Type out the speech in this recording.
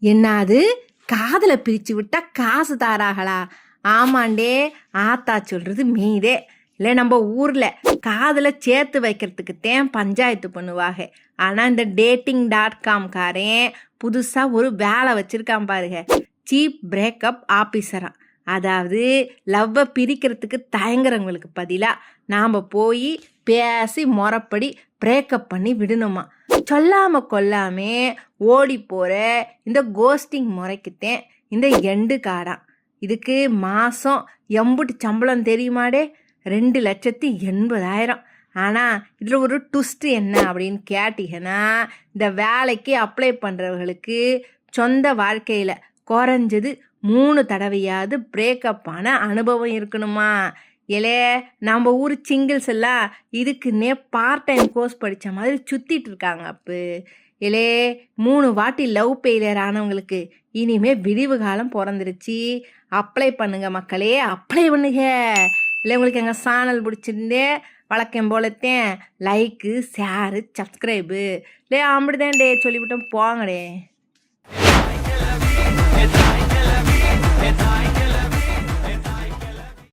என்னது காதல பிரிச்சு விட்டா காசு தாராங்களா? ஆமாண்டே, ஆத்தா சொல்றது மெய்தே. இல்லை, நம்ம ஊர்ல காதல சேர்த்து வைக்கிறதுக்கு தான் பஞ்சாயத்து பண்ணுவாங்க. ஆனா இந்த dating.com காரன் புதுசா ஒரு வேலை வச்சிருக்கான் பாருங்க. சீப் பிரேக்கப் ஆபீசரா. அதாவது லவ்வை பிரிக்கிறதுக்கு தயங்குறவங்களுக்கு பதிலா நாம போய் பேசி முறைப்படி பிரேக்கப் பண்ணி விடணுமா. சொல்லாம கொல்லாமே ஓடி போற இந்த கோஸ்டிங் முறைக்குத்தேன் இந்த எண்டு காடான். இதுக்கு மாசம் எம்புட்டு சம்பளம் தெரியுமாடே? 2,80,000. ஆனால் இதில் ஒரு ட்விஸ்ட் என்ன அப்படின்னு கேட்டீங்கன்னா, இந்த வேலைக்கு அப்ளை பண்ணுறவர்களுக்கு சொந்த வாழ்க்கையில் குறைஞ்சது 3 தடவையாவது பிரேக்கப் ஆன அனுபவம் இருக்கணுமா. ஏலே, நம்ம ஊர் சிங்கிள்ஸ் எல்லாம் இதுக்குன்னே பார்ட் டைம் கோர்ஸ் படித்த மாதிரி சுற்றிட்டு இருக்காங்க. ஏலே, 3 வாட்டி லவ் ஃபெயிலியர் ஆனவங்களுக்கு இனிமே விடிவு காலம் பிறந்துருச்சு. அப்ளை பண்ணுங்க மக்களே, அப்ளை பண்ணுங்க. இல்லை, உங்களுக்கு எங்கள் சேனல் பிடிச்சிருந்தே வழக்கம் போலத்தேன் லைக்கு, ஷேரு, சப்ஸ்கிரைபு இல்லை அப்படிதான் சொல்லிவிட்டோம் போங்கடே.